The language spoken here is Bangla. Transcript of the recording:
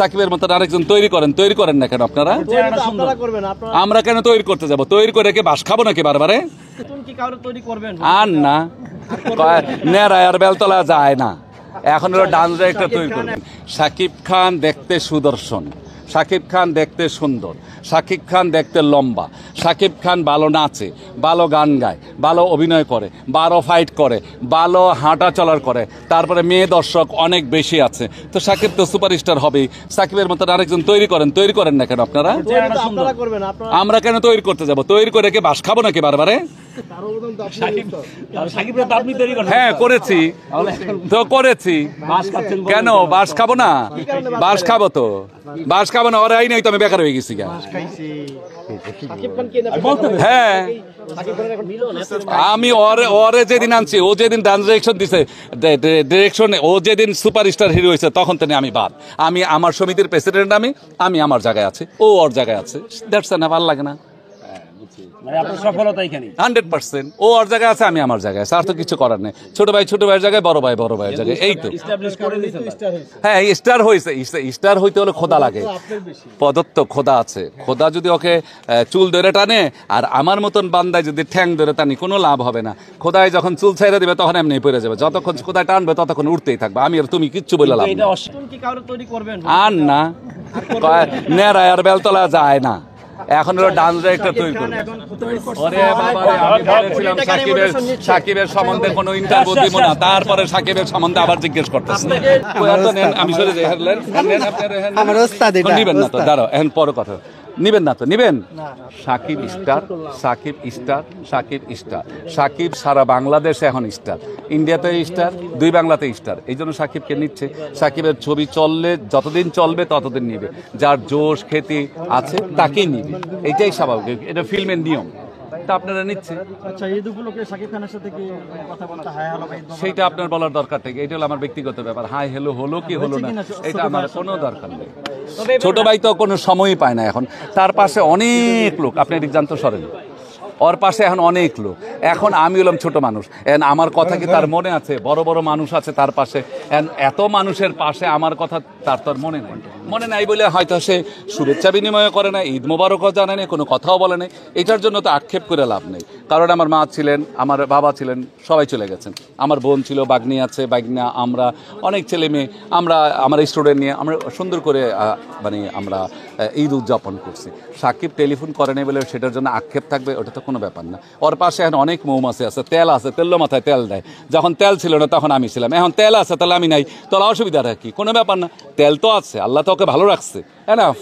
সাকিবের মতো আরেকজন তৈরি করেন না কেন আপনারা? আমরা কেন তৈরি করতে যাব? তৈরি করে কি বাস খাবো নাকি বারবারে? আর না নেড়ায় আর বেলতলা যায় না, এখন হলো ডান্স একটা তৈরি করবেন। সাকিব খান দেখতে সুদর্শন, সাকিব খান দেখতে সুন্দর, সাকিব খান দেখতে লম্বা, সাকিব খান ভালো নাচে, ভালো গান গায়, ভালো অভিনয় করে, ভালো ফাইট করে, ভালো হাঁটা চলার করে, তারপরে মেয়ে দর্শক অনেক বেশি আছে। তো সাকিব তো সুপারস্টার হবেই। সাকিবের মতো আরেকজন তৈরি করেন না কেন আপনারা? আমরা কেন তৈরি করতে যাব? তৈরি করে কি বাস খাবো নাকি বারবারে? হ্যাঁ করেছি তো করেছি, কেন বাস খাবো না? বাস খাবো তো, বাস খাবো না, ওরাই নাই তো আমি বেকার হয়ে গেছি। হ্যাঁ আমি ওরে যেদিন আনছি, ও যেদিন ডান্স ডিরেকশন দিছে, ডিরেকশনে ও যেদিন সুপারস্টার হিরো হয়েছে, তখন থেকে আমি বাদ। আমি আমার সমিতির প্রেসিডেন্ট, আমি আমার জায়গায় আছি, ও ওর জায়গায় আছে। দ্যাটস না, ভালো লাগে না? 100% ও ওর জায়গায় আছে, আমি আমার জায়গায় আছে, আর তো কিছু করার নেই। ছোট ভাইয়ের জায়গায়, বড় ভাইয়ের জায়গায়, এই তো। হ্যাঁ স্টার হয়েছে, স্টার হইতে হলে খোদা লাগে, প্রদত্ত খোদা আছে। খোদা যদি ওকে চুল ধরে টানে আর আমার মতন বান্দায় যদি ঠ্যাং ধরে টানি, কোনো লাভ হবে না। খোদায় যখন চুল ছাইড়া দিবে তখন এমনি পড়ে যাবে, যতক্ষণ খোদায় টানবে ততক্ষণ উঠতেই থাকবে। আমি আর তুমি কিচ্ছু বলে লাভ আর না, নেড়ায় আর বেলতলা যায় না, এখন হলো ডান্স একটা তৈরি করবে। সাকিবের সম্বন্ধে কোনো ইন্টারভিউ দিব না, তারপরে সাকিবের সম্বন্ধে আবার জিজ্ঞেস করতেছে। আমি সরে যাই, নিবেন না তো, দাঁড়াও, এখন পরে কথা নিবেন না তো, নিবেন। Shakib star, Shakib star, Shakib star, Shakib সারা বাংলাদেশে এখন স্টার, ইন্ডিয়াতে স্টার, দুই বাংলাতে স্টার। এই জন্য সাকিবকে নিচ্ছে। সাকিবের ছবি চললে, যতদিন চলবে ততদিন নিবে, যার জোশ খ্যাতি আছে তাকেই নিবে, এটাই স্বাভাবিক, এটা ফিল্মের নিয়ম। তা আপনারা নিচ্ছে, সেইটা আপনার বলার দরকার থেকে, এটা হলো আমার ব্যক্তিগত ব্যাপার। হাই হ্যালো হলো কি হলো না, এটা আমার কোনো দরকার নেই। ছোট ভাই তো কোনো সময়ই পায় না এখন, তার পাশে অনেক লোক, আপনি জানতো তো সরেন, ওর পাশে এখন অনেক লোক। এখন আমি হলাম ছোট মানুষ, আমার কথা কি তার মনে আছে? বড় বড় মানুষ আছে তার পাশে, এত মানুষের পাশে আমার কথা তার তোর মনে নাই বলে হয়তো সে শুভেচ্ছা বিনিময় করে না, ঈদ মোবারকও জানে না, কোনো কথাও বলে না। এটার জন্য তো আক্ষেপ করে লাভ নেই, কারণ আমার মা ছিলেন, আমার বাবা ছিলেন, সবাই চলে গেছেন। আমার বোন ছিল, বাগনি আছে, বাগনা, আমরা অনেক ছেলে মেয়ে, আমরা আমার স্টুডেন্ট নিয়ে আমরা সুন্দর করে আমরা ঈদ উদযাপন করছি। সাকিব টেলিফোন করে নেই বলে সেটার জন্য আক্ষেপ থাকবে, ওটা তো কোনো ব্যাপার না। ওর পাশে এখন অনেক মৌমাছি আছে, তেল আছে, তেল মাথায় তেল দেয়। যখন তেল ছিল না তখন আমি ছিলাম, এখন তেল আছে তাহলে আমি নাই, তাহলে অসুবিধা কি? কোনো ব্যাপার না, তেল তো আছে, আল্লাহ তো ওকে ভালো রাখছে। এনাফ।